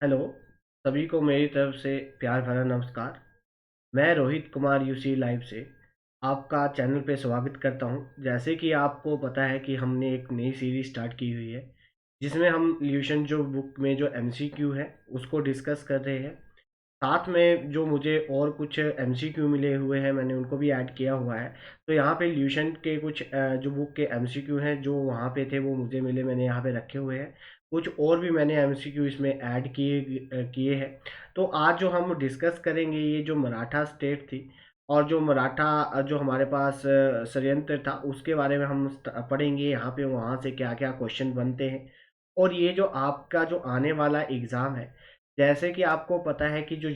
Hello. सभी को मेरी तरफ से प्यार भरा नमस्कार। मैं रोहित कुमार यूसी लाइव से आपका चैनल पे स्वागत करता हूं। जैसे कि आपको पता है कि हमने एक नई सीरीज स्टार्ट की हुई है जिसमें हम ल्यूशन जो बुक में जो एमसीक्यू है उसको डिस्कस कर रहे हैं। साथ में जो मुझे और कुछ एमसीक्यू मिले हुए हैं मैंने उनको भी ऐड किया हुआ है। तो यहाँ पे ल्यूशन के कुछ जो बुक के एमसीक्यू हैं जो वहाँ पे थे वो मुझे मिले, मैंने यहाँ पे रखे हुए हैं। कुछ और भी मैंने एमसीक्यू इसमें ऐड किए हैं। तो आज जो हम डिस्कस करेंगे ये जो मराठा स्टेट थी और जो मराठा जो हमारे पास षड्यंत्र था उसके बारे में हम पढ़ेंगे यहाँ पे वहाँ से क्या क्या क्वेश्चन बनते हैं। और ये जो आपका जो आने वाला एग्ज़ाम है, जैसे कि आपको पता है कि जो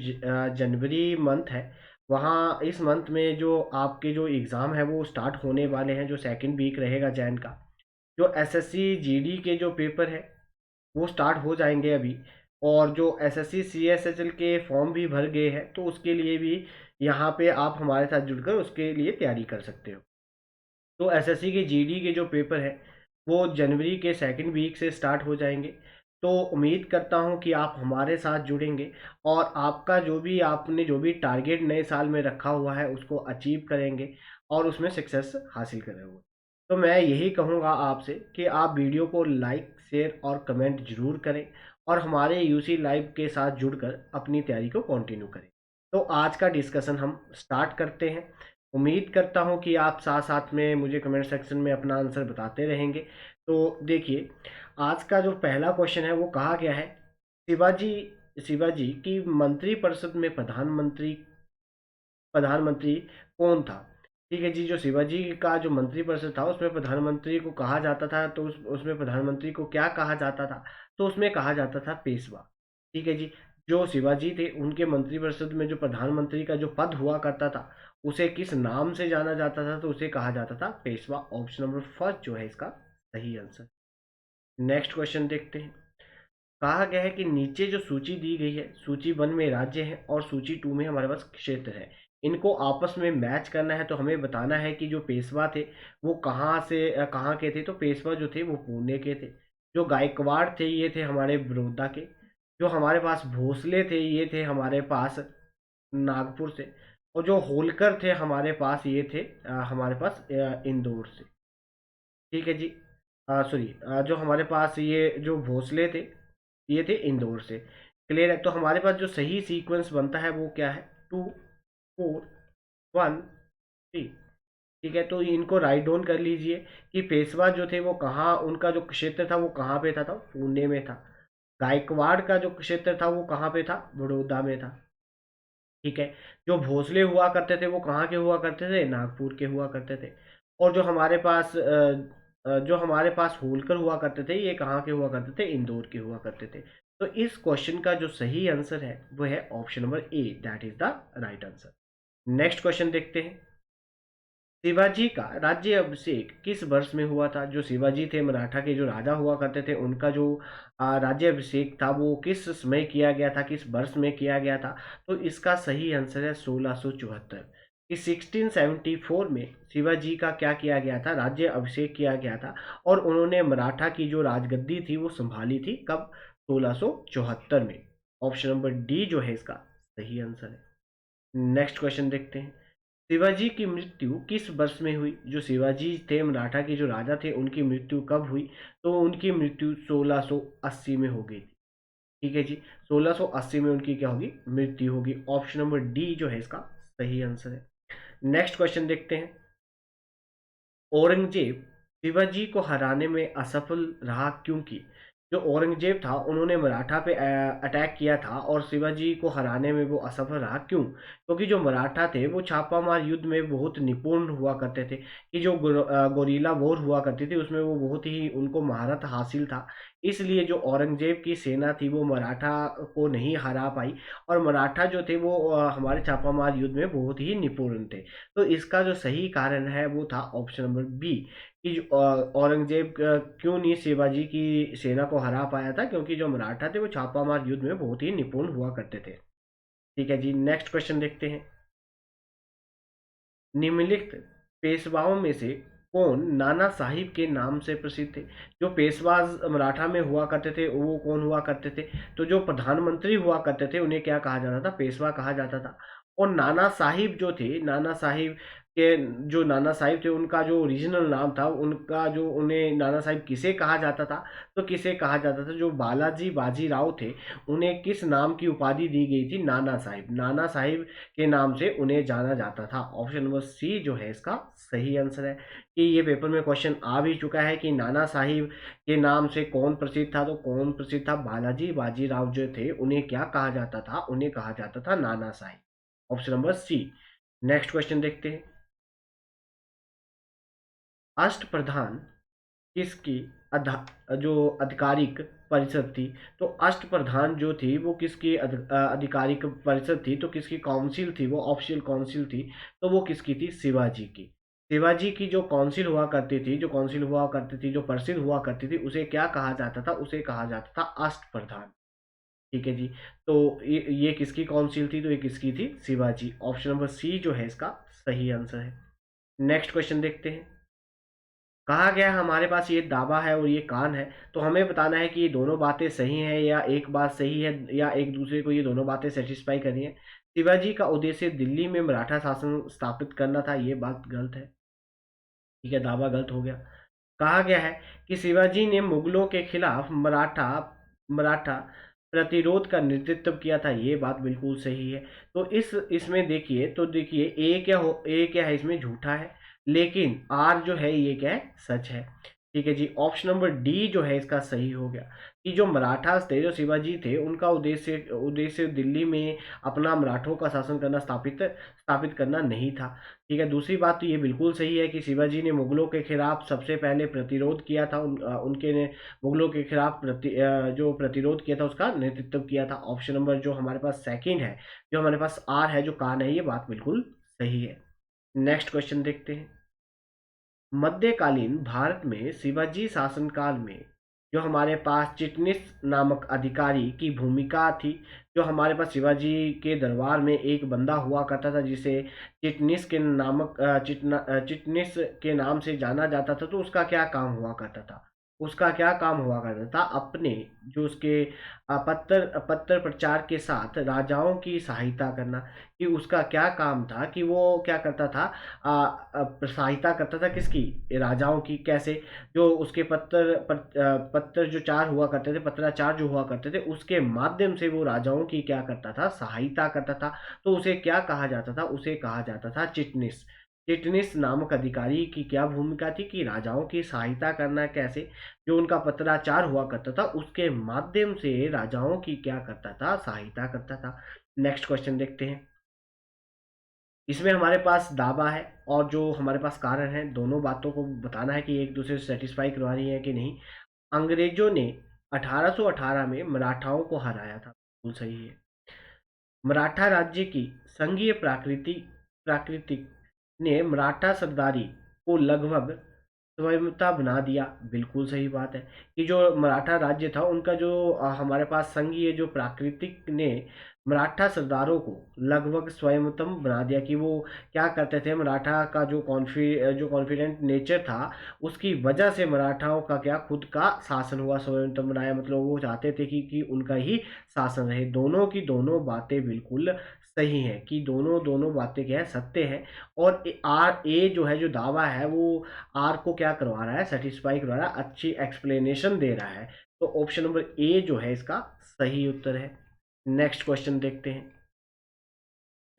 जनवरी मंथ है वहाँ इस मंथ में जो आपके जो एग्ज़ाम है वो स्टार्ट होने वाले हैं, जो सेकंड वीक रहेगा जैन का। जो एसएससी जीडी के जो पेपर है वो स्टार्ट हो जाएंगे अभी। और जो एसएससी सीएसएचएल के फॉर्म भी भर गए हैं तो उसके लिए भी यहाँ पे आप हमारे साथ जुड़कर उसके लिए तैयारी कर सकते हो। तो एसएससी के जीडी के जो पेपर है वो जनवरी के सेकंड वीक से स्टार्ट हो जाएंगे। तो उम्मीद करता हूँ कि आप हमारे साथ जुड़ेंगे और आपका जो भी आपने जो भी टारगेट नए साल में रखा हुआ है उसको अचीव करेंगे और उसमें सक्सेस हासिल करेंगे। तो मैं यही कहूँगा आपसे कि आप वीडियो को लाइक शेयर और कमेंट जरूर करें और हमारे यूसी लाइव के साथ जुड़कर अपनी तैयारी को कंटिन्यू करें। तो आज का डिस्कशन हम स्टार्ट करते हैं। उम्मीद करता हूँ कि आप साथ साथ में मुझे कमेंट सेक्शन में अपना आंसर बताते रहेंगे। तो देखिए, आज का जो पहला क्वेश्चन है वो कहा गया है, शिवाजी शिवाजी की मंत्रिपरिषद में प्रधानमंत्री प्रधानमंत्री कौन था। ठीक है जी, जो शिवाजी का जो मंत्रिपरिषद था उसमें प्रधानमंत्री को कहा जाता था, तो उसमें प्रधानमंत्री को क्या कहा जाता था, तो उसमें कहा जाता था पेशवा। ठीक है जी। जो शिवाजी थे उनके मंत्रिपरिषद में जो प्रधानमंत्री का जो पद हुआ करता था उसे किस नाम से जाना जाता था, तो उसे कहा जाता था पेशवा। ऑप्शन नंबर फर्स्ट जो है इसका सही आंसर। नेक्स्ट क्वेश्चन देखते हैं। कहा गया है कि नीचे जो सूची दी गई है, सूची वन में राज्य है और सूची टू में हमारे पास क्षेत्र है, इनको आपस में मैच करना है। तो हमें बताना है कि जो पेशवा थे वो कहाँ से कहाँ के थे। तो पेशवा जो थे वो पुणे के थे। जो गायकवाड़ थे ये थे हमारे बड़ौदा के। जो हमारे पास भोसले थे ये थे हमारे पास नागपुर से। और जो होलकर थे हमारे पास ये थे हमारे पास इंदौर से। ठीक है जी। सॉरी, जो हमारे पास ये जो भोसले थे ये थे इंदौर से। क्लियर है। तो हमारे पास जो सही सीक्वेंस बनता है वो क्या है, 2 4 1 3। ठीक है, तो इनको राइट डाउन कर लीजिए कि पेशवा जो थे वो कहाँ, उनका जो क्षेत्र था वो कहाँ पे था, तो पुणे में था। गायकवाड़ का जो क्षेत्र था वो कहाँ पे था, बड़ौदा में था। ठीक है। जो भोसले हुआ करते थे वो कहाँ के हुआ करते थे, नागपुर के हुआ करते थे। और जो हमारे पास होलकर हुआ करते थे ये कहाँ के हुआ करते थे, इंदौर के हुआ करते थे। तो इस क्वेश्चन का जो सही आंसर है वो है option number A, that is the right answer. Next question देखते हैं। शिवाजी का राज्य अभिषेक किस वर्ष में हुआ था। जो शिवाजी थे मराठा के जो राजा हुआ करते थे उनका जो राज्य अभिषेक था वो किस समय किया गया था, किस वर्ष में किया गया था। तो इसका सही आंसर है 1674। कि 1674 में शिवाजी का क्या किया गया था, राज्य अभिषेक किया गया था। और उन्होंने मराठा की जो राजगद्दी थी वो संभाली थी कब, 1674 में। ऑप्शन नंबर डी जो है इसका सही आंसर है। नेक्स्ट क्वेश्चन देखते हैं। शिवाजी की मृत्यु किस वर्ष में हुई। जो शिवाजी थे मराठा के जो राजा थे उनकी मृत्यु कब हुई, तो उनकी मृत्यु 1680 में हो गई थी। ठीक है जी। 1680 में उनकी क्या होगी, मृत्यु होगी। ऑप्शन नंबर डी जो है इसका सही आंसर है। नेक्स्ट क्वेश्चन देखते हैं। औरंगजेब शिवाजी को हराने में असफल रहा क्योंकि। जो औरंगजेब था उन्होंने मराठा पे अटैक किया था और शिवाजी को हराने में वो असफल रहा क्यों, क्योंकि जो मराठा थे वो छापामार युद्ध में बहुत निपुण हुआ करते थे। कि जो गोरीला वॉर हुआ करती थी उसमें वो बहुत ही उनको महारत हासिल था। इसलिए जो औरंगजेब की सेना थी वो मराठा को नहीं हरा पाई। और मराठा जो थे वो हमारे छापामार युद्ध में बहुत ही निपुण थे। तो इसका जो सही कारण है वो था ऑप्शन नंबर बी। कि औरंगजेब क्यों नहीं शिवाजी की सेना को हरा पाया था, क्योंकि जो मराठा थे वो छापामार युद्ध में बहुत ही निपुण हुआ करते थे। ठीक है जी। नेक्स्ट क्वेश्चन देखते हैं। निम्नलिखित पेशवाओं में से कौन नाना साहिब के नाम से प्रसिद्ध थे? जो पेशवाज मराठा में हुआ करते थे वो कौन हुआ करते थे? तो जो प्रधानमंत्री हुआ करते थे उन्हें क्या कहा जाता था? पेशवा कहा जाता था। और नाना साहिब जो थे, नाना साहिब के जो नाना साहिब थे उनका जो ओरिजिनल नाम था, उनका जो उन्हें नाना साहिब किसे कहा जाता था? तो किसे कहा जाता था? जो बालाजी बाजीराव थे उन्हें किस नाम की उपाधि दी गई थी? नाना साहिब। नाना साहिब के नाम से उन्हें जाना जाता था। ऑप्शन नंबर सी जो है इसका सही आंसर है। कि ये पेपर में क्वेश्चन आ भी चुका है कि नाना साहिब के नाम से कौन प्रसिद्ध था? तो कौन प्रसिद्ध था? बालाजी बाजीराव जो थे उन्हें क्या कहा जाता था? उन्हें कहा जाता था Nana Sahib. Option number C. Next question देखते हैं। अष्टप्रधान किसकी जो आधिकारिक परिषद थी? तो अष्टप्रधान जो थी वो किसकी आधिकारिक परिषद थी? तो किसकी काउंसिल थी? वो ऑफिशियल काउंसिल थी। तो वो किसकी थी? शिवाजी की। शिवाजी की जो काउंसिल हुआ करती थी, जो काउंसिल हुआ करती थी, जो परिषद हुआ करती थी, उसे क्या कहा जाता था? उसे कहा जाता था अष्टप्रधान। ठीक है जी। तो ये किसकी काउंसिल थी? तो ये किसकी थी? शिवाजी। ऑप्शन नंबर सी जो है इसका सही आंसर है। नेक्स्ट क्वेश्चन देखते हैं। कहा गया है हमारे पास ये दावा है और ये कान है, तो हमें बताना है कि ये दोनों बातें सही हैं या एक बात सही है या एक दूसरे को ये दोनों बातें सेटिस्फाई करनी है। शिवाजी का उद्देश्य दिल्ली में मराठा शासन स्थापित करना था, ये बात गलत है। ठीक है, दावा गलत हो गया। कहा गया है कि शिवाजी ने मुगलों के खिलाफ मराठा मराठा प्रतिरोध का नेतृत्व किया था, ये बात बिल्कुल सही है। तो इसमें देखिए, तो देखिए ए क्या है इसमें? झूठा है। लेकिन आर जो है ये क्या है? सच है। ठीक है जी। ऑप्शन नंबर डी जो है इसका सही हो गया। कि जो मराठास थे, जो शिवाजी थे, उनका उद्देश्य उद्देश्य दिल्ली में अपना मराठों का शासन करना स्थापित स्थापित करना नहीं था। ठीक है। दूसरी बात तो ये बिल्कुल सही है कि शिवाजी ने मुगलों के खिलाफ सबसे पहले प्रतिरोध किया था। उनके ने मुगलों के खिलाफ जो प्रतिरोध किया था उसका नेतृत्व किया था। ऑप्शन नंबर जो हमारे पास सेकंड है, जो हमारे पास आर है, जो कान है, ये बात बिल्कुल सही है। नेक्स्ट क्वेश्चन देखते हैं। मध्यकालीन भारत में शिवाजी शासनकाल में जो हमारे पास चिटनिस नामक अधिकारी की भूमिका थी, जो हमारे पास शिवाजी के दरबार में एक बंदा हुआ करता था जिसे चिटनिस के नाम से जाना जाता था, तो उसका क्या काम हुआ करता था? उसका क्या काम हुआ करता था? अपने जो उसके पत्र पत्र प्रचार के साथ राजाओं की सहायता करना। कि उसका क्या काम था? कि वो क्या करता था? सहायता करता था किसकी? राजाओं की। कैसे? जो उसके पत्र जो चार हुआ करते थे, पत्राचार जो हुआ करते थे, उसके माध्यम से वो राजाओं की क्या करता था? सहायता करता था। तो उसे क्या कहा जाता था? उसे कहा जाता था चिटनिस। चिटनिस नामक अधिकारी की क्या भूमिका थी? कि राजाओं की सहायता करना। कैसे? जो उनका पत्राचार हुआ करता था उसके माध्यम से राजाओं की क्या करता था? सहायता करता था। नेक्स्ट क्वेश्चन देखते हैं। इसमें हमारे पास दावा है और जो हमारे पास कारण है, दोनों बातों को बताना है कि एक दूसरे से सेटिस्फाई करवा रही है कि नहीं। अंग्रेजों ने 1818 में मराठाओं को हराया था, बिल्कुल सही है। मराठा राज्य की संघीय प्राकृतिक ने मराठा सरदारी को लगभग स्वायत्ता बना दिया, बिल्कुल सही बात है। कि जो मराठा राज्य था उनका जो हमारे पास संघीय जो प्राकृतिक ने मराठा सरदारों को लगभग स्वयंतम बना दिया। कि वो क्या करते थे? मराठा का जो कॉन्फिडेंट नेचर था उसकी वजह से मराठाओं का क्या खुद का शासन हुआ, स्वयंतम बनाया। मतलब वो चाहते थे कि उनका ही शासन रहे। दोनों की दोनों बातें बिल्कुल सही हैं। कि दोनों दोनों बातें क्या है? सत्य है। और आर ए जो है, जो दावा है, वो आर को क्या करवा रहा है? सेटिस्फाई करवा रहा है, अच्छी एक्सप्लेनेशन दे रहा है। तो ऑप्शन नंबर ए जो है इसका सही उत्तर है। नेक्स्ट क्वेश्चन देखते हैं।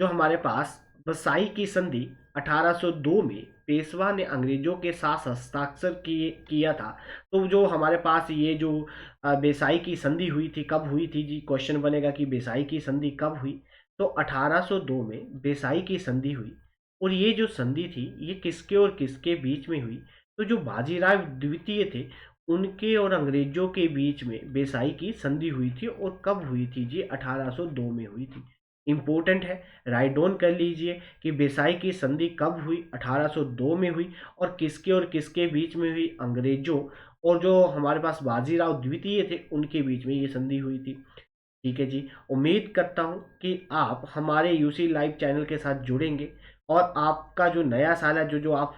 जो हमारे पास बसाई की संधि 1802 में पेशवा ने अंग्रेजों के साथ हस्ताक्षर किया था। तो जो हमारे पास ये जो बेसाई की संधि हुई थी, कब हुई थी जी? क्वेश्चन बनेगा कि बेसाई की संधि कब हुई? तो 1802 में बेसाई की संधि हुई। और ये जो संधि थी ये किसके और किसके बीच में हुई? तो जो बाजीराव द्वितीय थे उनके और अंग्रेजों के बीच में बेसाई की संधि हुई थी। और कब हुई थी जी? 1802 में हुई थी। इम्पोर्टेंट है, राइट डाउन कर लीजिए कि बेसाई की संधि कब हुई? 1802 में हुई। और किसके बीच में हुई? अंग्रेजों और जो हमारे पास बाजीराव द्वितीय थे उनके बीच में ये संधि हुई थी। ठीक है जी। उम्मीद करता हूँ कि आप हमारे यूसी लाइव चैनल के साथ जुड़ेंगे और आपका जो नया साल है, जो जो आप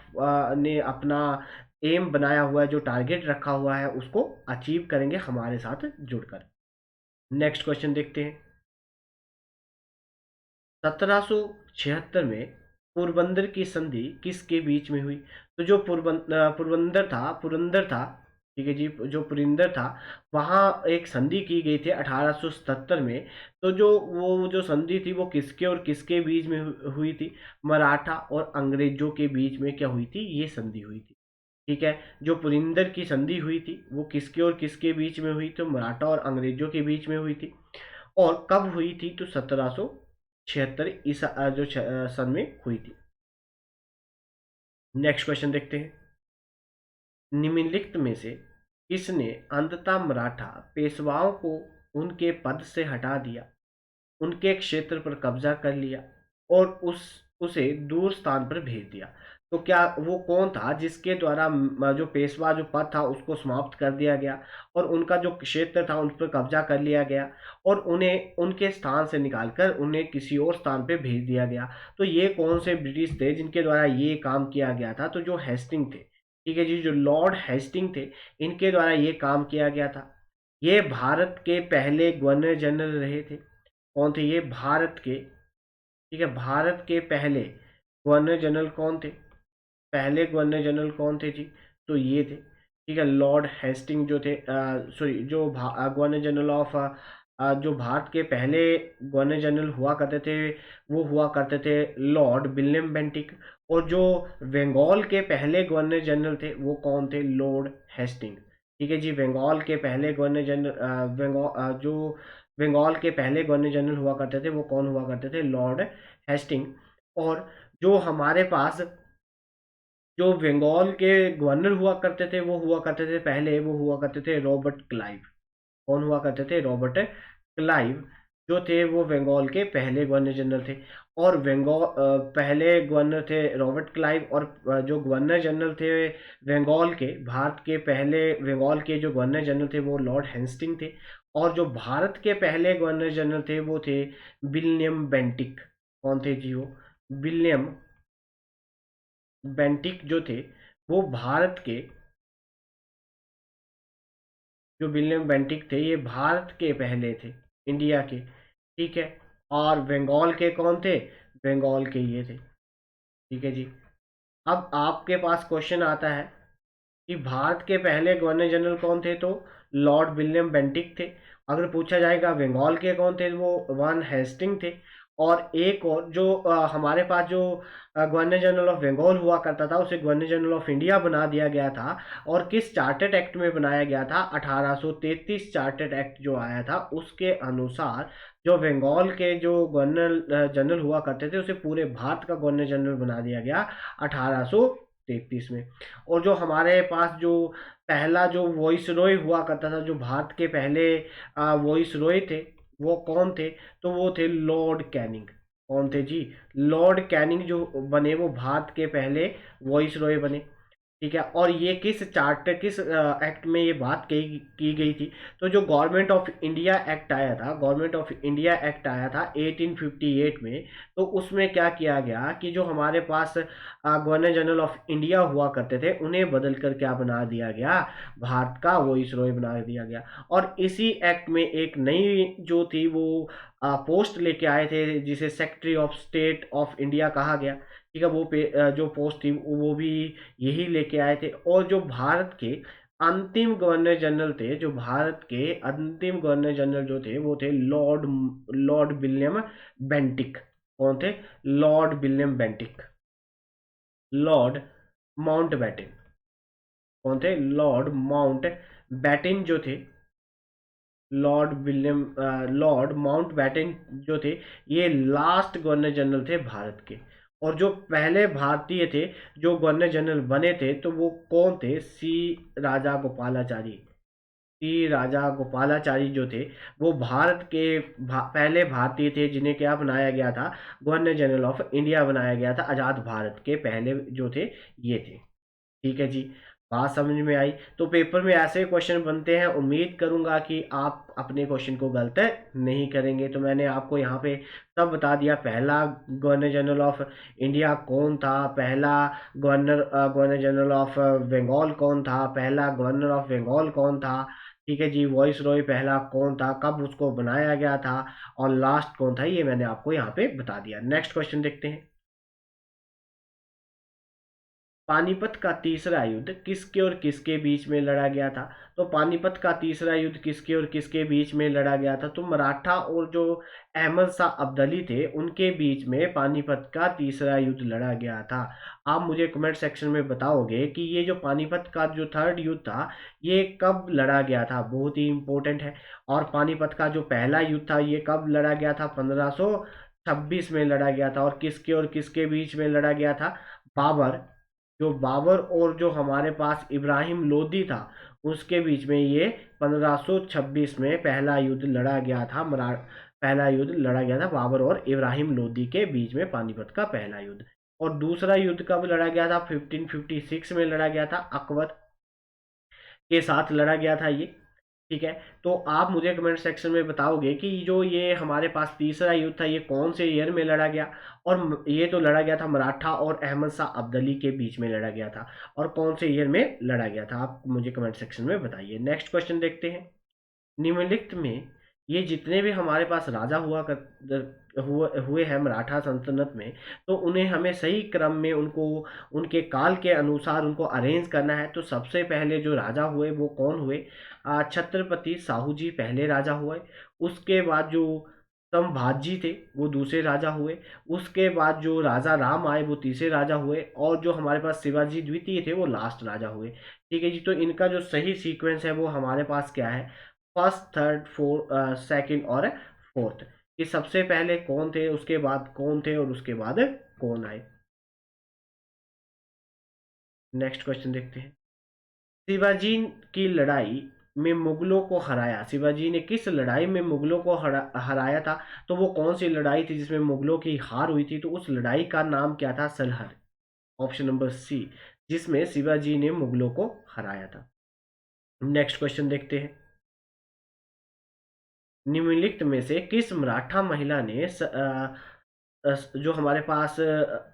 ने अपना एम बनाया हुआ है, जो टारगेट रखा हुआ है, उसको अचीव करेंगे हमारे साथ जुड़कर। नेक्स्ट क्वेश्चन देखते हैं। 1776 में पोरबंदर की संधि किसके बीच में हुई? तो जो पुरंदर था, ठीक है जी, जो पुरिंदर था, वहाँ एक संधि की गई थी 1877 में। तो जो वो जो संधि थी वो किसके और किसके बीच में हुई थी? मराठा और अंग्रेजों के बीच में क्या हुई थी? ये संधि हुई थी। ठीक है। जो पुरिंदर की संधि हुई थी वो किसके और किसके बीच में हुई? तो मराठा और अंग्रेजों के बीच में हुई थी। और कब हुई थी? तो 1776 सन में हुई थी। नेक्स्ट क्वेश्चन देखते हैं। निम्नलिखित में से किसने अंततः मराठा पेशवाओं को उनके पद से हटा दिया, उनके क्षेत्र पर कब्जा कर लिया और उसे दूर स्थान पर भेज दिया? तो क्या वो कौन था जिसके द्वारा जो पेशवा जो पद था उसको समाप्त कर दिया गया और उनका जो क्षेत्र था उन पर कब्जा कर लिया गया और उन्हें उनके स्थान से निकालकर उन्हें किसी और स्थान पे भेज दिया गया? तो ये कौन से ब्रिटिश थे जिनके द्वारा ये काम किया गया था? तो जो हेस्टिंग थे, ठीक है जी, जो लॉर्ड हेस्टिंग थे, इनके द्वारा ये काम किया गया था। ये भारत के पहले गवर्नर जनरल रहे थे। कौन थे ये? भारत के, ठीक है, भारत के पहले गवर्नर जनरल कौन थे? पहले गवर्नर जनरल कौन थे जी? तो ये थे, ठीक है, लॉर्ड हेस्टिंग जो थे, सॉरी, जो गवर्नर जनरल ऑफ जो भारत के पहले गवर्नर जनरल हुआ करते थे वो हुआ करते थे लॉर्ड विलियम बेंटिक। और जो बंगाल के पहले गवर्नर जनरल थे वो कौन थे? Lord Hastings. ठीक है जी, बंगाल के पहले गवर्नर जनरल, जो बंगाल के पहले गवर्नर जनरल हुआ करते थे वो कौन हुआ करते थे? Lord Hastings. और जो हमारे पास जो बंगाल के गवर्नर हुआ करते थे वो हुआ करते थे पहले, वो हुआ करते थे रॉबर्ट क्लाइव। कौन हुआ करते थे? रॉबर्ट क्लाइव जो थे वो बंगाल के पहले गवर्नर जनरल थे। और पहले गवर्नर थे रॉबर्ट क्लाइव। और जो गवर्नर जनरल थे बंगाल के, भारत के पहले बंगाल के जो गवर्नर जनरल थे वो लॉर्ड हेस्टिंग थे। और जो भारत के पहले गवर्नर जनरल थे वो थे विलियम बेंटिक। कौन थे जी वो? विलियम बेंटिक जो थे वो भारत के, जो विलियम बेंटिक थे ये भारत के पहले थे, इंडिया के। ठीक है। और बंगाल के कौन थे? बंगाल के ये थे। ठीक है जी। अब आपके पास क्वेश्चन आता है कि भारत के पहले गवर्नर जनरल कौन थे? तो लॉर्ड विलियम बेंटिक थे। अगर पूछा जाएगा बंगाल के कौन थे, वो वन हेस्टिंग थे। और एक और जो हमारे पास जो गवर्नर जनरल ऑफ बंगाल हुआ करता था उसे गवर्नर जनरल ऑफ इंडिया बना दिया गया था। और किस चार्टर्ड एक्ट में बनाया गया था? 1833 चार्टर्ड एक्ट जो आया था उसके अनुसार जो बंगाल के जो गवर्नर जनरल हुआ करते थे उसे पूरे भारत का गवर्नर जनरल बना दिया गया 1833 में। और जो हमारे पास जो पहला जो वॉइस रॉय हुआ करता था, जो भारत के पहले वॉइस रॉय थे, वो कौन थे? तो वो थे लॉर्ड कैनिंग। कौन थे जी? लॉर्ड कैनिंग जो बने वो भारत के पहले वॉइस रॉय बने। ठीक है। और ये किस एक्ट में ये बात की गई थी? तो जो गवर्नमेंट ऑफ इंडिया एक्ट आया था, गवर्नमेंट ऑफ इंडिया एक्ट आया था 1858 में। तो उसमें क्या किया गया कि जो हमारे पास गवर्नर जनरल ऑफ इंडिया हुआ करते थे उन्हें बदल कर क्या बना दिया गया? भारत का वॉइस रॉय बना दिया गया। और इसी एक्ट में एक नई जो थी वो पोस्ट लेके आए थे जिसे secretary of state of India कहा गया। ठीक है। जो पोस्ट थी वो भी यही लेके आए थे। और जो भारत के अंतिम गवर्नर जनरल थे, जो भारत के अंतिम गवर्नर जनरल जो थे वो थे लॉर्ड विलियम बेंटिक। कौन थे? Lord William Bentinck. Lord Mountbatten. कौन थे? लॉर्ड माउंट बैटन जो थे, लॉर्ड माउंटबेटन जो थे, ये लास्ट गवर्नर जनरल थे भारत के। और जो पहले भारतीय थे जो गवर्नर जनरल बने थे तो वो कौन थे? सी राजा गोपालाचारी जो थे वो भारत के पहले भारतीय थे जिन्हें क्या बनाया गया था? गवर्नर जनरल ऑफ इंडिया बनाया गया था। आजाद भारत के पहले जो थे ये थे। ठीक है जी। बात समझ में आई? तो पेपर में ऐसे क्वेश्चन बनते हैं, उम्मीद करूंगा कि आप अपने क्वेश्चन को गलत नहीं करेंगे। तो मैंने आपको यहाँ पे सब बता दिया। पहला गवर्नर जनरल ऑफ इंडिया कौन था, पहला गवर्नर जनरल ऑफ बंगाल कौन था, पहला गवर्नर ऑफ बंगाल कौन था, ठीक है जी, वॉइस रॉय पहला कौन था, कब उसको बनाया गया था, और लास्ट कौन था, ये मैंने आपको यहाँ पे बता दिया। नेक्स्ट क्वेश्चन देखते हैं। पानीपत का तीसरा युद्ध किसके और किसके बीच में लड़ा गया था? तो पानीपत का तीसरा युद्ध किसके और किसके बीच में लड़ा गया था? तो मराठा और जो अहमद शाह अब्दाली थे उनके बीच में पानीपत का तीसरा युद्ध लड़ा गया था। आप मुझे कमेंट सेक्शन में बताओगे कि ये जो पानीपत का जो थर्ड युद्ध था ये कब लड़ा गया था, बहुत ही इंपॉर्टेंट है। और पानीपत का जो पहला युद्ध था ये कब लड़ा गया था? 1526 में लड़ा गया था। और किसके बीच में लड़ा गया था? बाबर, जो बाबर और जो हमारे पास इब्राहिम लोदी था उसके बीच में ये 1526 में पहला युद्ध लड़ा गया था। पहला युद्ध लड़ा गया था बाबर और इब्राहिम लोदी के बीच में, पानीपत का पहला युद्ध। और दूसरा युद्ध कब लड़ा गया था? 1556 में लड़ा गया था, अकबर के साथ लड़ा गया था ये। ठीक है, तो आप मुझे कमेंट सेक्शन में बताओगे कि जो ये हमारे पास तीसरा युद्ध था ये कौन से ईयर में लड़ा गया? और ये तो लड़ा गया था मराठा और अहमद शाह अब्दाली के बीच में लड़ा गया था। और कौन से ईयर में लड़ा गया था, आप मुझे कमेंट सेक्शन में बताइए। नेक्स्ट क्वेश्चन देखते हैं। निम्नलिखित में ये जितने भी हमारे पास राजा हुए हैं मराठा सल्तनत में, तो उन्हें हमें सही क्रम में उनको उनके काल के अनुसार उनको अरेंज करना है। तो सबसे पहले जो राजा हुए वो कौन हुए? छत्रपति साहू जी पहले राजा हुए। उसके बाद जो संभाजी थे वो दूसरे राजा हुए। उसके बाद जो राजा राम आए वो तीसरे राजा हुए। और जो हमारे पास शिवाजी द्वितीय थे वो लास्ट राजा हुए। ठीक है जी, तो इनका जो सही सीक्वेंस है वो हमारे पास क्या है? फर्स्ट, थर्ड, सेकंड और फोर्थ। कि सबसे पहले कौन थे, उसके बाद कौन थे, और उसके बाद कौन आए। नेक्स्ट क्वेश्चन देखते हैं। शिवाजी की लड़ाई में मुगलों को हराया, शिवाजी ने किस लड़ाई में मुगलों को हराया था? तो वो कौन सी लड़ाई थी जिसमें मुगलों की हार हुई थी? तो उस लड़ाई का नाम क्या था? सलहर। ऑप्शन नंबर सी, जिसमें शिवाजी ने मुगलों को हराया था। नेक्स्ट क्वेश्चन देखते हैं। निम्नलिखित में से किस मराठा महिला ने जो हमारे पास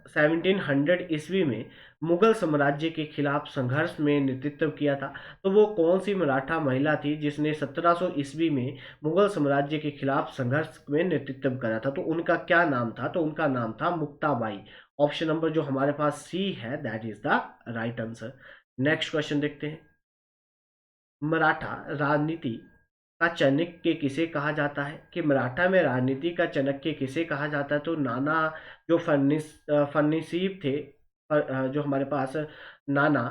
1700 ईस्वी में मुगल साम्राज्य के खिलाफ संघर्ष में नेतृत्व किया था? तो वो कौन सी मराठा महिला थी जिसने 1700 ईस्वी में मुगल साम्राज्य के खिलाफ संघर्ष में नेतृत्व करा था? तो उनका क्या नाम था? तो उनका नाम था मुक्ताबाई। ऑप्शन नंबर जो हमारे पास सी है that is the right answer. Next question देखते हैं। मराठा राजनीति का चाणक्य किसे कहा जाता है? कि मराठा में राजनीति का चाणक्य किसे कहा जाता है? तो नाना जो फर्निसीब थे, जो हमारे पास नाना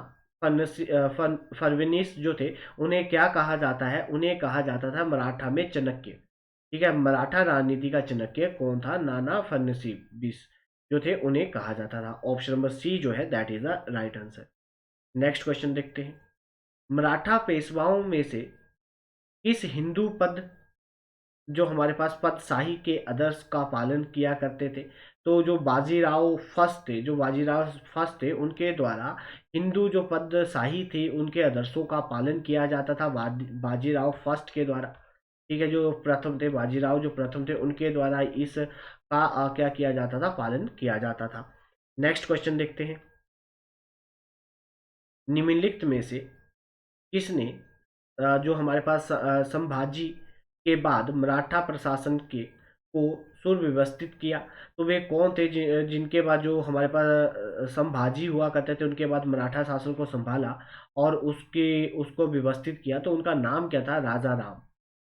फर्विनीस जो थे, उन्हें क्या कहा जाता है? उन्हें कहा जाता था मराठा में चाणक्य। ठीक है, मराठा राजनीति का चाणक्य कौन था? नाना फर्निसीब जो थे उन्हें कहा जाता था। ऑप्शन नंबर सी जो है that is the right answer. Next question देखते हैं। मराठा पेशवाओं में से किस हिंदू पद, जो हमारे पास पद शाही के आदर्श का पालन किया करते थे? तो जो बाजीराव फर्स्ट थे, जो बाजीराव फर्स्ट थे उनके द्वारा हिंदू जो पद शाही थे उनके आदर्शों का पालन किया जाता था, बाजीराव फर्स्ट के द्वारा। ठीक है, जो प्रथम थे बाजीराव जो प्रथम थे उनके द्वारा इस का क्या किया जाता था? पालन किया जाता था। नेक्स्ट क्वेश्चन देखते हैं। निम्नलिखित में से किसने जो हमारे पास संभाजी के बाद मराठा प्रशासन के को सुव्यवस्थित किया? तो वे कौन थे जिनके बाद जो हमारे पास संभाजी हुआ करते थे उनके बाद मराठा शासन को संभाला और उसके उसको व्यवस्थित किया? तो उनका नाम क्या था? राजा राम।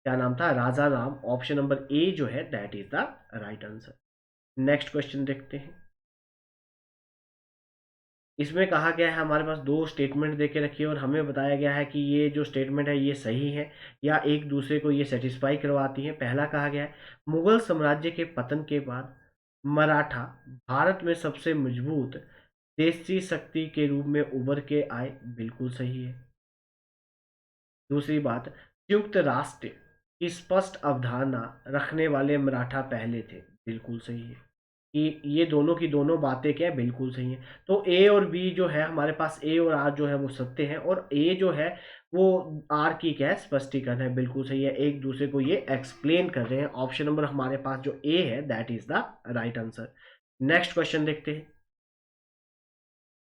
क्या नाम था? राजा राम। ऑप्शन नंबर ए जो है that is the right answer. Next question देखते हैं। इसमें कहा गया है, हमारे पास दो स्टेटमेंट देके रखी है और हमें बताया गया है कि ये जो स्टेटमेंट है ये सही है या एक दूसरे को ये सेटिस्फाई करवाती है। पहला कहा गया है, मुगल साम्राज्य के पतन के बाद मराठा भारत में सबसे मजबूत देशी शक्ति के रूप में उभर के आए। बिल्कुल सही है। दूसरी बात, संयुक्त राष्ट्र की स्पष्ट अवधारणा रखने वाले मराठा पहले थे। बिल्कुल सही है। कि ये दोनों की दोनों बातें क्या है, बिल्कुल सही है। तो ए और बी जो है हमारे पास, ए और आर जो है वो सत्य हैं, और ए जो है वो आर की क्या है, स्पष्टीकरण है, बिल्कुल सही है। एक दूसरे को ये एक्सप्लेन कर रहे हैं। ऑप्शन नंबर हमारे पास जो ए है that is the right answer. Next question देखते हैं।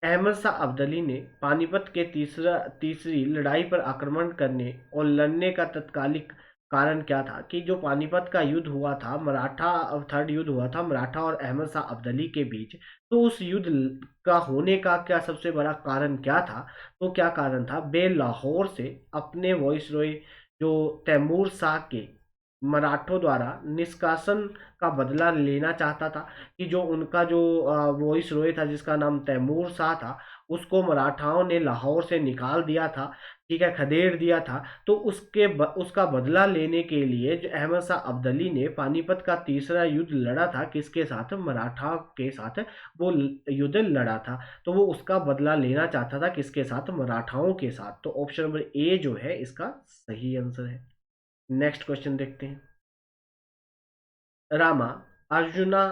अहमद शाह अब्दाली ने पानीपत के तीसरी लड़ाई पर आक्रमण करने और लड़ने का तत्कालिक कारण क्या था? कि जो पानीपत का युद्ध हुआ था, मराठा थर्ड युद्ध हुआ था मराठा और अहमद शाह अब्दाली के बीच, तो उस युद्ध का होने का क्या सबसे बड़ा कारण क्या था? तो क्या कारण था? वे लाहौर से अपने वॉइसरॉय जो तैमूर शाह के मराठों द्वारा निष्कासन का बदला लेना चाहता था, कि जो उनका जो वॉइस रॉय था जिसका नाम तैमूर शाह था, उसको मराठाओं ने लाहौर से निकाल दिया था, ठीक है, खदेड़ दिया था। तो उसका बदला लेने के लिए जो अहमद शाह अब्दाली ने पानीपत का तीसरा युद्ध लड़ा था, किसके साथ? मराठा के साथ वो युद्ध लड़ा था। तो वो उसका बदला लेना चाहता था, किसके साथ? मराठाओं के साथ। तो ऑप्शन नंबर ए जो है इसका सही आंसर है। नेक्स्ट क्वेश्चन देखते हैं। रामा अर्जुना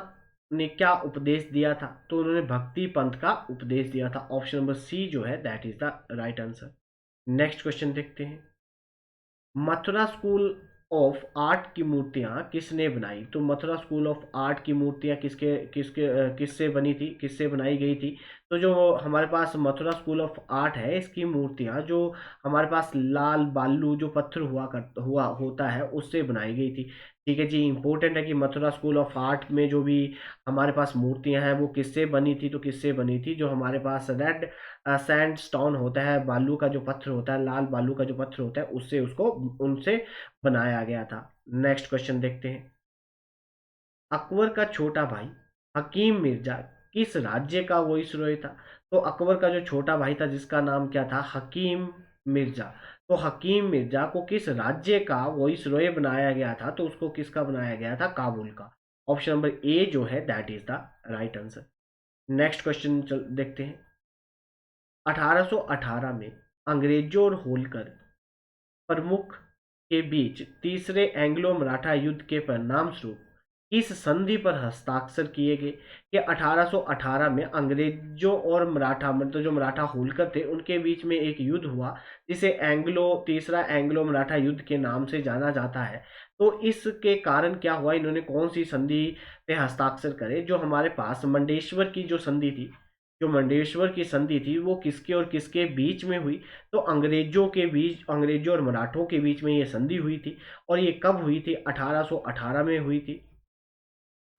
ने क्या उपदेश दिया था? तो उन्होंने भक्ति पंथ का उपदेश दिया था। ऑप्शन नंबर सी जो है that is the right answer. Next question देखते हैं। मथुरा स्कूल ऑफ आर्ट की मूर्तियां किसने बनाई? तो मथुरा स्कूल ऑफ आर्ट की मूर्तियां किसके किसके किससे बनी थी, किससे बनाई गई थी? तो जो हमारे पास मथुरा स्कूल ऑफ आर्ट है, इसकी मूर्तियां जो हमारे पास लाल बालू जो पत्थर हुआ होता है उससे बनाई गई थी। ठीक है जी, इंपॉर्टेंट है कि मथुरा स्कूल ऑफ आर्ट में जो भी हमारे पास मूर्तियां हैं वो किससे बनी थी? तो किससे बनी थी? जो हमारे पास रेड सैंड स्टोन होता है, बालू का जो पत्थर होता है, लाल बालू का जो पत्थर होता है, उससे उसको उनसे बनाया गया था। नेक्स्ट क्वेश्चन देखते हैं। अकबर का छोटा भाई हकीम मिर्जा किस राज्य का वॉइसरॉय था? तो अकबर का जो छोटा भाई था जिसका नाम क्या था? हकीम मिर्जा। तो हकीम मिर्जा को किस राज्य का वॉइसरॉय बनाया गया था? तो उसको किसका बनाया गया था? काबुल का। ऑप्शन नंबर ए जो है that is the right answer. Next question देखते हैं। 1818 में अंग्रेजों और होलकर प्रमुख के बीच तीसरे एंग्लो मराठा युद्ध के परिणाम स्वरूप इस संधि पर हस्ताक्षर किए गए, कि 1818 में अंग्रेजों और मराठा, मतलब जो मराठा होलकर थे, उनके बीच में एक युद्ध हुआ जिसे तीसरा एंग्लो मराठा युद्ध के नाम से जाना जाता है। तो इसके कारण क्या हुआ, इन्होंने कौन सी संधि पे हस्ताक्षर करे? जो हमारे पास मंडेश्वर की जो संधि थी, जो मंडेश्वर की संधि थी, वो किसके और किसके बीच में हुई? तो अंग्रेजों के बीच, अंग्रेजों और मराठों के बीच में ये संधि हुई थी। और ये कब हुई थी? 1818 में हुई थी।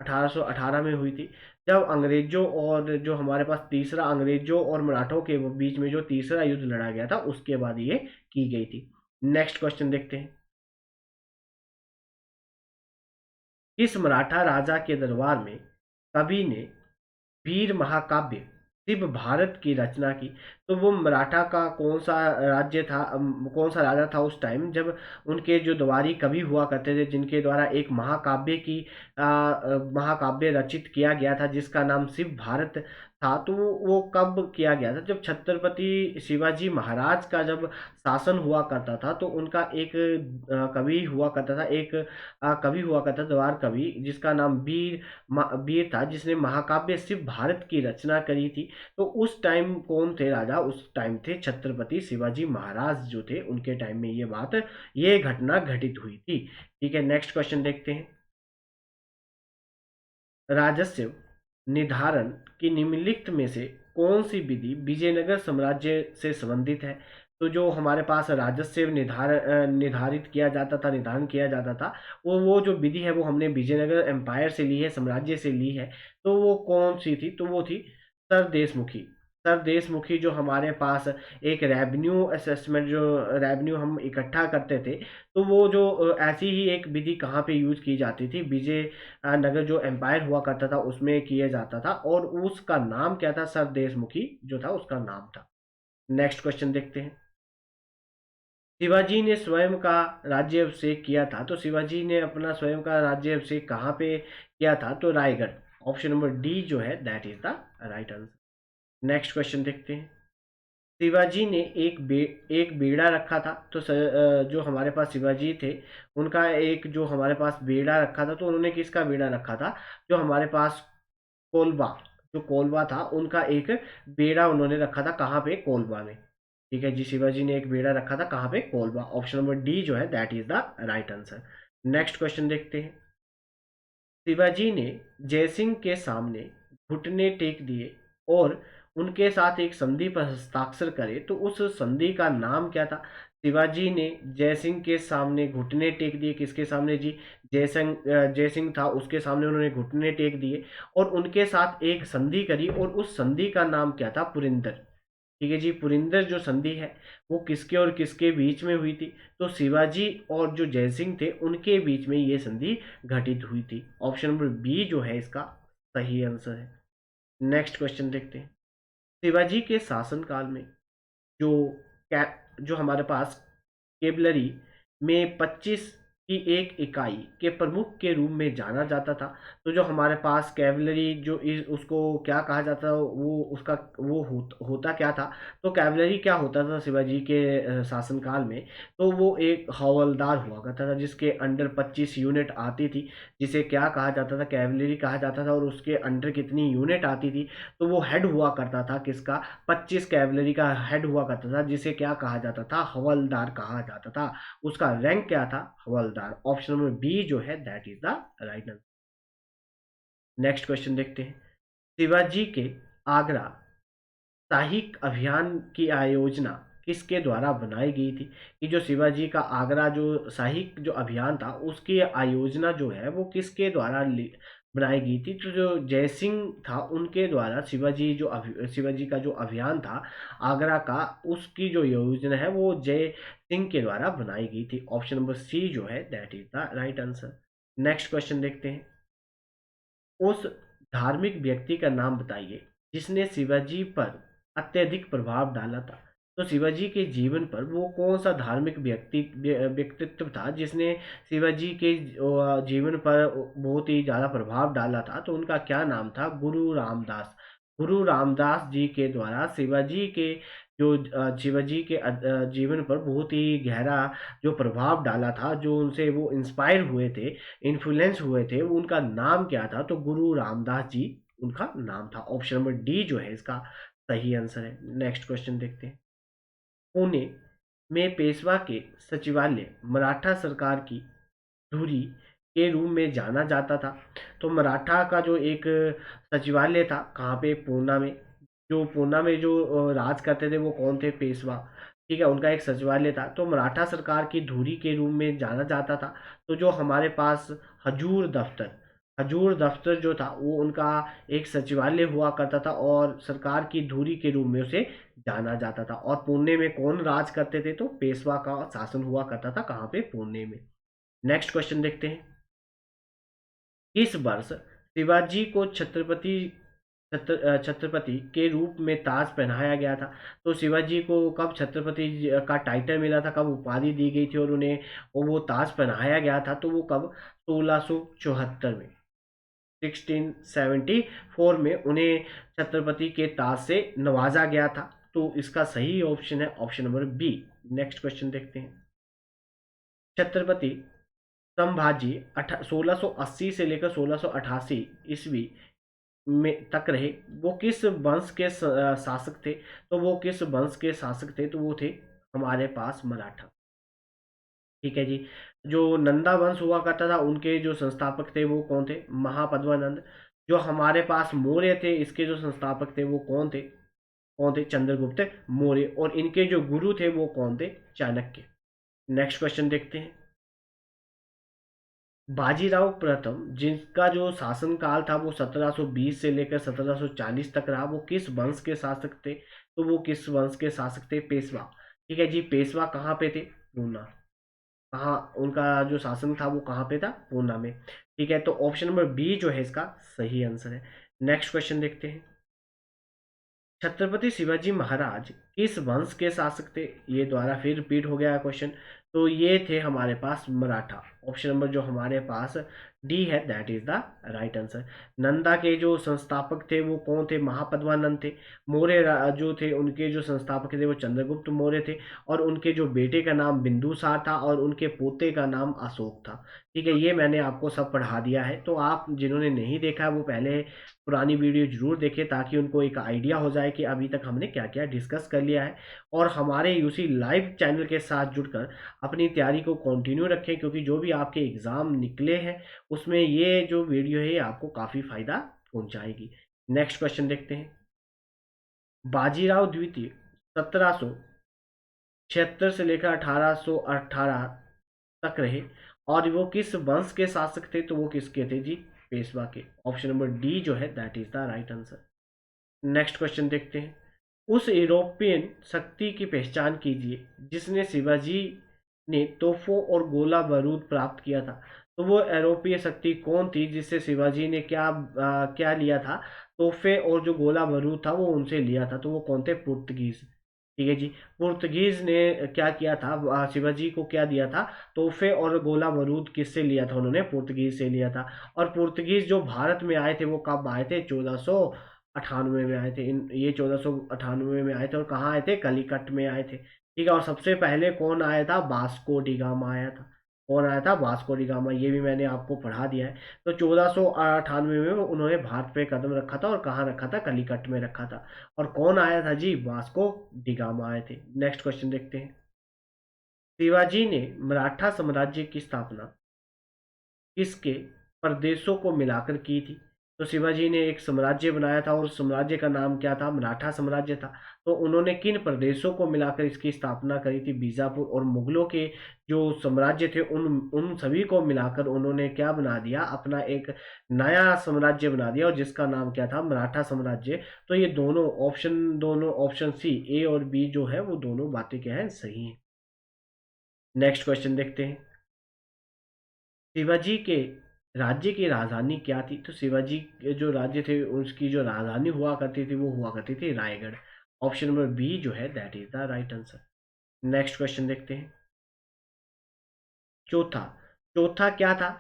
1818 में हुई थी, जब अंग्रेजों और जो हमारे पास तीसरा, अंग्रेजों और मराठों के बीच में जो तीसरा युद्ध लड़ा गया था, उसके बाद ये की गई थी। नेक्स्ट क्वेश्चन देखते हैं। किस मराठा राजा के दरबार में कवि ने वीर महाकाव्य शिव भारत की रचना की? तो वो मराठा का कौन सा राज्य था, कौन सा राजा था उस टाइम जब उनके जो दवारी कवि हुआ करते थे, जिनके द्वारा एक महाकाव्य रचित किया गया था जिसका नाम शिव भारत था? तो वो कब किया गया था? जब छत्रपति शिवाजी महाराज का जब शासन हुआ करता था, तो उनका एक कवि हुआ करता था, एक कवि हुआ करता था, द्वार कवि, जिसका नाम वीर था, जिसने महाकाव्य शिव भारत की रचना करी थी। तो उस टाइम कौन थे राजा? उस टाइम थे छत्रपति शिवाजी महाराज जो थे, उनके टाइम में ये घटना घटित हुई थी। ठीक है, नेक्स्ट क्वेश्चन देखते हैं। राजस्व निर्धारण की निम्नलिखित में से कौन सी विधि विजयनगर साम्राज्य से संबंधित है? तो जो हमारे पास राजस्व निर्धारित किया जाता था, निर्धारण किया जाता था, वो जो विधि है वो हमने विजयनगर एम्पायर से ली है, साम्राज्य से ली है। तो वो कौन सी थी? तो वो थी सरदेशमुखी। सरदेशमुखी जो हमारे पास एक रेवेन्यू असेसमेंट, जो रेवेन्यू हम इकट्ठा करते थे, तो वो जो ऐसी ही एक विधि कहाँ पे यूज की जाती थी? विजय नगर जो एम्पायर हुआ करता था उसमें किया जाता था, और उसका नाम क्या था? सरदेशमुखी जो था उसका नाम था। नेक्स्ट क्वेश्चन देखते हैं। शिवाजी ने स्वयं का राज्याभिषेक किया था, तो शिवाजी ने अपना स्वयं का राज्याभिषेक कहाँ पे किया था? तो रायगढ़। ऑप्शन नंबर डी जो है that is the right answer. Next question देखते हैं। शिवाजी ने एक बेड़ा रखा था, तो जो हमारे पास शिवाजी थे, उनका एक जो हमारे पास बेड़ा रखा था, तो उन्होंने किसका बेड़ा रखा था? जो हमारे पास कोलवा, जो कोलवा था उनका एक बेड़ा उन्होंने रखा था, कहाँ पे? कोलवा में। ठीक है जी, शिवाजी ने एक बेड़ा रखा था कहाँ पे? कोलवा। ऑप्शन नंबर डी जो है that is the right answer. Next question देखते हैं। शिवाजी ने जयसिंह के सामने घुटने टेक दिए और उनके साथ एक संधि पर हस्ताक्षर करे, तो उस संधि का नाम क्या था? शिवाजी ने जयसिंह के सामने घुटने टेक दिए, किसके सामने जी? जयसिंह था उसके सामने उन्होंने घुटने टेक दिए और उनके साथ एक संधि करी और उस संधि का नाम क्या था? पुरिंदर। ठीक है जी, पुरिंदर जो संधि है वो किसके और किसके बीच में हुई थी? तो शिवाजी और जो जयसिंह थे उनके बीच में ये संधि घटित हुई थी। ऑप्शन नंबर बी जो है इसका सही आंसर है। नेक्स्ट क्वेश्चन देखते हैं। शिवाजी के शासनकाल में जो जो हमारे पास केवलरी में 25 की एक इकाई के प्रमुख के रूप में जाना जाता था, तो जो हमारे पास कैवलरी जो इस उसको क्या कहा जाता था, वो उसका वो होता क्या था? तो कैवलरी क्या होता था शिवाजी के शासनकाल में? तो वो एक हवलदार हुआ करता था जिसके अंडर 25 यूनिट आती थी, जिसे क्या कहा जाता था? कैवलरी कहा जाता था। और उसके अंडर कितनी यूनिट आती थी? तो वो हेड हुआ करता था किसका? 25 कैवलरी का हेड हुआ करता था, जिसे क्या कहा जाता था? हवलदार कहा जाता था। उसका रैंक क्या था? हवलदार। ऑप्शन नंबर बी जो है that is the right answer. Next question देखते हैं। शिवाजी के आगरा साहिक अभियान की आयोजना किसके द्वारा बनाई गई थी? कि जो शिवाजी का आगरा जो साहिक जो अभियान था उसकी आयोजना जो है वो किसके द्वारा बनाई गई थी? तो जो जयसिंह था उनके द्वारा शिवाजी का जो अभियान था आगरा का, उसकी जो योजना है वो जय सिंह के द्वारा बनाई गई थी। ऑप्शन नंबर सी जो है that is the right answer. Next question देखते हैं। उस धार्मिक व्यक्ति का नाम बताइए जिसने शिवाजी पर अत्यधिक प्रभाव डाला था। तो शिवाजी के जीवन पर वो कौन सा धार्मिक व्यक्तित्व था जिसने शिवाजी के जीवन पर बहुत ही ज्यादा प्रभाव डाला था? तो उनका क्या नाम था? गुरु रामदास। गुरु रामदास जी के द्वारा शिवाजी के शिवाजी के जीवन पर बहुत ही गहरा जो प्रभाव डाला था, जो उनसे वो इंस्पायर हुए थे, इन्फ्लुएंस हुए थे, उनका नाम क्या था? तो गुरु रामदास जी उनका नाम था। ऑप्शन नंबर डी जो है इसका सही आंसर है। नेक्स्ट क्वेश्चन देखते हैं। पुणे में पेशवा के सचिवालय मराठा सरकार की धुरी के रूप में जाना जाता था। तो मराठा का जो एक सचिवालय था कहाँ पे? पूना में। जो पूना में जो राज करते थे वो कौन थे? पेशवा। ठीक है, उनका एक सचिवालय था। तो मराठा सरकार की धुरी के रूप में जाना जाता था। तो जो हमारे पास हजूर दफ्तर हजूर दफ्तर जो था वो उनका एक सचिवालय हुआ करता था और सरकार की धुरी के रूप में उसे जाना जाता था। और पुणे में कौन राज करते थे? तो पेशवा का शासन हुआ करता था कहाँ पे? पुणे में। नेक्स्ट क्वेश्चन देखते हैं। इस वर्ष शिवाजी को छत्रपति के रूप में ताज पहनाया गया था। तो शिवाजी को कब छत्रपति का टाइटल मिला था, कब उपाधि दी गई थी और उन्हें वो ताज पहनाया गया था? तो वो कब? 1674 में, 1674 में उन्हें छत्रपति के ताज से नवाजा गया था। तो इसका सही ऑप्शन है option number B. Next question देखते हैं। छत्रपति संभाजी 1680 से लेकर 1688 ईस्वी में तक रहे, वो किस वंश के शासक थे? तो वो किस वंश के शासक थे? तो वो थे हमारे पास मराठा। ठीक है जी। जो नंदा वंश हुआ करता था उनके जो संस्थापक थे वो कौन थे? महापद्मानंद। जो हमारे पास मौर्य थे इसके जो संस्थापक थे वो कौन थे? कौन थे? चंद्रगुप्त मौर्य। और इनके जो गुरु थे वो कौन थे? चाणक्य। नेक्स्ट क्वेश्चन देखते हैं। बाजीराव प्रथम जिनका जो शासनकाल था वो 1720 से लेकर 1740 तक रहा, वो किस वंश के शासक थे? तो वो किस वंश के शासक थे? पेशवा। ठीक है जी, पेशवा कहाँ पे थे? पूना। कहाँ उनका जो शासन था वो कहाँ पे था? पूना में। ठीक है, तो ऑप्शन नंबर बी जो है इसका सही आंसर है। नेक्स्ट क्वेश्चन देखते हैं। छत्रपति शिवाजी महाराज किस वंश के शासक थे? ये द्वारा फिर रिपीट हो गया क्वेश्चन। तो ये थे हमारे पास मराठा। ऑप्शन नंबर जो हमारे पास डी है that is the right answer. Nanda के जो संस्थापक थे वो कौन थे? महापद्मानंद थे। मौर्य जो थे उनके जो संस्थापक थे वो चंद्रगुप्त मौर्य थे, और उनके जो बेटे का नाम बिंदुसार था और उनके पोते का नाम अशोक था। ठीक है, ये मैंने आपको सब पढ़ा दिया है, तो आप जिन्होंने नहीं देखा है वो पहले पुरानी वीडियो जरूर देखें ताकि उनको एक आइडिया हो जाए कि अभी तक हमने क्या क्या डिस्कस कर लिया है। और हमारे यूसी लाइव चैनल के साथ जुड़कर अपनी तैयारी को कंटिन्यू रखें, क्योंकि जो भी आपके एग्ज़ाम निकले हैं उसमें ये जो वीडियो है आपको काफ़ी फायदा पहुंचाएगी। नेक्स्ट क्वेश्चन देखते हैं। बाजीराव द्वितीय 1776 से लेकर 1818 तक रहे, और वो किस वंश के शासक थे? तो वो किसके थे जी? पेशवा के। ऑप्शन नंबर डी जो है that is the right answer. Next question देखते हैं। उस यूरोपियन शक्ति की पहचान कीजिए जिसने शिवाजी ने तोपों और गोला बारूद प्राप्त किया था। तो वो यूरोपीय शक्ति कौन थी जिससे शिवाजी ने क्या लिया था? तोहफे और जो गोला बारूद था वो उनसे लिया था। तो वो कौन थे? पुर्तगीज। ठीक है जी। पुर्तगीज ने क्या किया था? शिवाजी को क्या दिया था? तोहफे और गोला बारूद किससे लिया था? उन्होंने पुर्तगीज से लिया था। और पुर्तगीज जो भारत में आए थे वो कब आए थे? 1498 में आए थे। ये 1498 में आए थे, और कहाँ आए थे? कलिकट में आए थे। ठीक है, और सबसे पहले कौन आया था? वास्को डी गामा आया था। कौन आया था? Vasco D gamma. ये भी मैंने आपको पढ़ा दिया है। तो 1498 में उन्होंने भारत पे कदम रखा था, और कहाँ रखा था? कलिकट में रखा था। और कौन आया था जी? वास्को डी गामा आए थे। नेक्स्ट क्वेश्चन देखते हैं। शिवाजी ने मराठा साम्राज्य की स्थापना किसके प्रदेशों को मिलाकर की थी? तो शिवाजी ने एक साम्राज्य बनाया था, और उस साम्राज्य का नाम क्या था? मराठा साम्राज्य था। तो उन्होंने किन प्रदेशों को मिलाकर इसकी स्थापना करी थी? बीजापुर और मुगलों के जो साम्राज्य थे उन उन सभी को मिलाकर उन्होंने क्या बना दिया? अपना एक नया साम्राज्य बना दिया, और जिसका नाम क्या था? मराठा साम्राज्य। तो ये दोनों ऑप्शन सी ए और बी जो है वो दोनों बातें क्या है? सही है। नेक्स्ट क्वेश्चन देखते हैं। शिवाजी के राज्य की राजधानी क्या थी? तो शिवाजी के जो राज्य थे उसकी जो राजधानी हुआ करती थी वो हुआ करती थी रायगढ़। ऑप्शन नंबर बी जो है that is the right answer. Next question देखते हैं। चौथा। चौथा क्या था?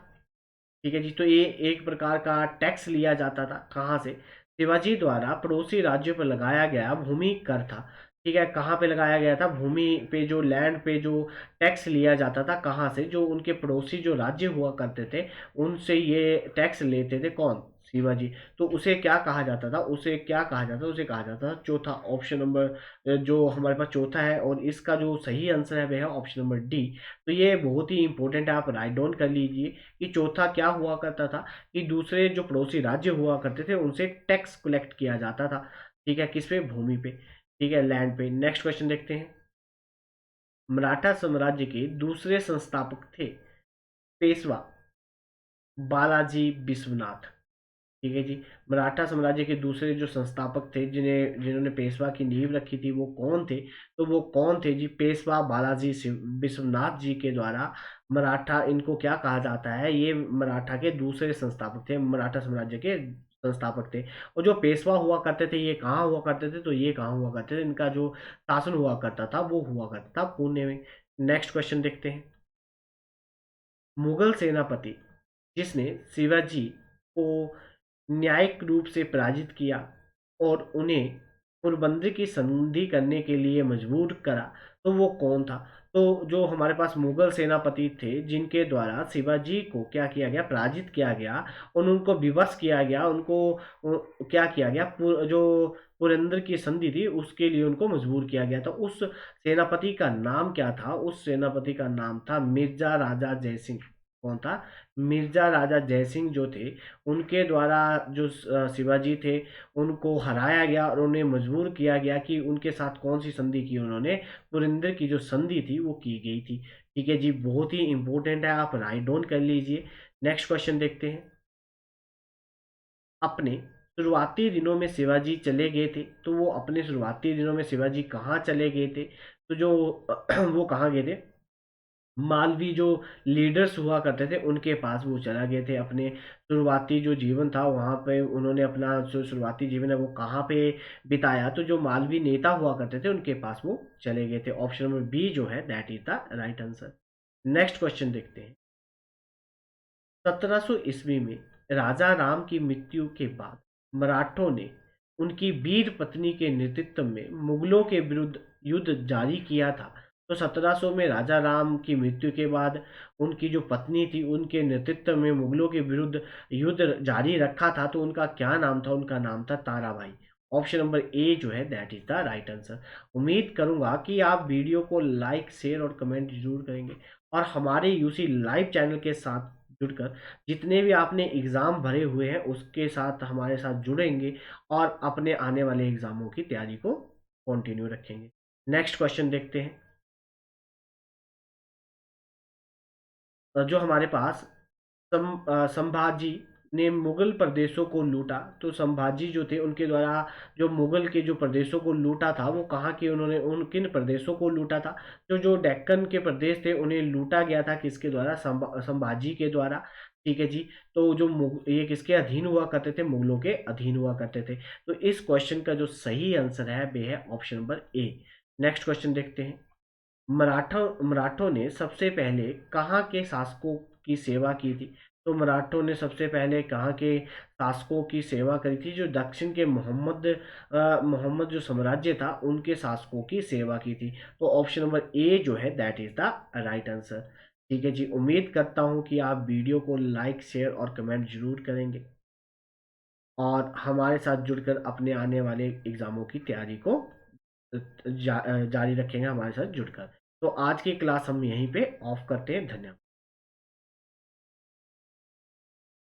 ठीक है जी, तो ये एक प्रकार का टैक्स लिया जाता था। कहाँ से? शिवाजी द्वारा पड़ोसी राज्यों पर लगाया गया भूमि कर था। ठीक है, कहाँ पे लगाया गया था? भूमि पे, जो लैंड पे जो टैक्स लिया जाता था। कहाँ से? जो उनके पड़ोसी जो राज्य हुआ करते थे उनसे ये टैक्स लेते थे। कौन? शिवाजी। तो उसे क्या कहा जाता था? उसे क्या कहा जाता था? उसे कहा जाता था चौथा। ऑप्शन नंबर जो हमारे पास चौथा है, और इसका जो सही आंसर है वह है ऑप्शन नंबर डी। तो ये बहुत ही इंपॉर्टेंट है, आप राइट डाउन कर लीजिए कि चौथा क्या हुआ करता था? कि दूसरे जो पड़ोसी राज्य हुआ करते थे उनसे टैक्स कलेक्ट किया जाता था। ठीक है, किस पे? भूमि पे। ठीक है, लैंड पे। नेक्स्ट क्वेश्चन देखते हैं। मराठा साम्राज्य के दूसरे संस्थापक थे पेशवा बालाजी विश्वनाथ। ठीक है जी। मराठा साम्राज्य के दूसरे जो संस्थापक थे जिन्होंने पेशवा की नींव रखी थी वो कौन थे? तो वो कौन थे जी? पेशवा बालाजी विश्वनाथ जी के द्वारा मराठा, इनको क्या कहा जाता है? ये मराठा के दूसरे संस्थापक थे, मराठा साम्राज्य के संस्थापक थे। और जो पेशवा हुआ करते थे ये कहाँ हुआ करते थे? तो ये कहाँ हुआ करते थे? इनका जो शासन हुआ करता था वो हुआ करता था पुणे में। नेक्स्ट क्वेश्चन देखते हैं। मुगल सेनापति जिसने शिवाजी को न्यायिक रूप से पराजित किया और उन्हें पोरबंदर की संधि करने के लिए मजबूर करा, तो वो कौन था? तो जो हमारे पास मुगल सेनापति थे जिनके द्वारा शिवाजी को क्या किया गया? पराजित किया गया, और उनको विवश किया गया, उनको क्या किया गया? जो पुरंदर की संधि थी उसके लिए उनको मजबूर किया गया था। उस सेनापति का नाम क्या था? उस सेनापति का नाम था मिर्जा राजा जयसिंह। कौन था? मिर्जा राजा जयसिंह जो थे उनके द्वारा जो शिवाजी थे उनको हराया गया, और उन्हें मजबूर किया गया कि उनके साथ कौन सी संधि की? उन्होंने पुरंदर की जो संधि थी वो की गई थी। ठीक है जी, बहुत ही इंपॉर्टेंट है, आप राइट डाउन कर लीजिए। नेक्स्ट क्वेश्चन देखते हैं। अपने शुरुआती दिनों में शिवाजी चले गए थे, तो वो अपने शुरुआती दिनों में शिवाजी कहाँ चले गए थे? तो जो वो कहाँ गए थे? मालवी जो लीडर्स हुआ करते थे उनके पास वो चला गए थे। अपने शुरुआती जो जीवन था वहाँ पे उन्होंने अपना जो शुरुआती जीवन है वो कहाँ पे बिताया? तो जो मालवी नेता हुआ करते थे उनके पास वो चले गए थे। ऑप्शन नंबर बी जो है that is the right answer. Next question देखते हैं। 1700 ईस्वी में राजा राम की मृत्यु के बाद मराठों ने उनकी वीर पत्नी के नेतृत्व में मुगलों के विरुद्ध युद्ध जारी किया था। तो 1700 में राजा राम की मृत्यु के बाद उनकी जो पत्नी थी उनके नेतृत्व में मुगलों के विरुद्ध युद्ध जारी रखा था। तो उनका क्या नाम था? उनका नाम था ताराबाई। ऑप्शन नंबर ए जो है that is the right answer. उम्मीद करूंगा कि आप वीडियो को लाइक शेयर और कमेंट जरूर करेंगे और हमारे यूसी लाइव चैनल के साथ जुड़कर जितने भी आपने एग्ज़ाम भरे हुए हैं उसके साथ हमारे साथ जुड़ेंगे और अपने आने वाले एग्ज़ामों की तैयारी को कंटिन्यू रखेंगे। नेक्स्ट क्वेश्चन देखते हैं। जो हमारे पास संभाजी ने मुगल प्रदेशों को लूटा। तो संभाजी जो थे उनके द्वारा जो मुगल के जो प्रदेशों को लूटा था वो कहाँ के, उन्होंने उन किन प्रदेशों को लूटा था? तो जो डेक्कन के प्रदेश थे उन्हें लूटा गया था किसके द्वारा? संभाजी के द्वारा। ठीक है जी। तो जो ये किसके अधीन हुआ करते थे? मुगलों के अधीन हुआ करते थे। तो इस क्वेश्चन का जो सही आंसर है वे है option number A. Next question देखते हैं। मराठों ने सबसे पहले कहाँ के शासकों की सेवा की थी? तो मराठों ने सबसे पहले कहाँ के शासकों की सेवा करी थी? जो दक्षिण के मोहम्मद जो साम्राज्य था उनके शासकों की सेवा की थी। तो ऑप्शन नंबर ए जो है that is the right answer. ठीक है जी। उम्मीद करता हूँ कि आप वीडियो को लाइक शेयर और कमेंट जरूर करेंगे और हमारे साथ जुड़कर अपने आने वाले एग्जामों की तैयारी को जारी रखेंगे हमारे साथ जुड़कर। तो आज की क्लास हम यहीं पे ऑफ करते हैं। धन्यवाद।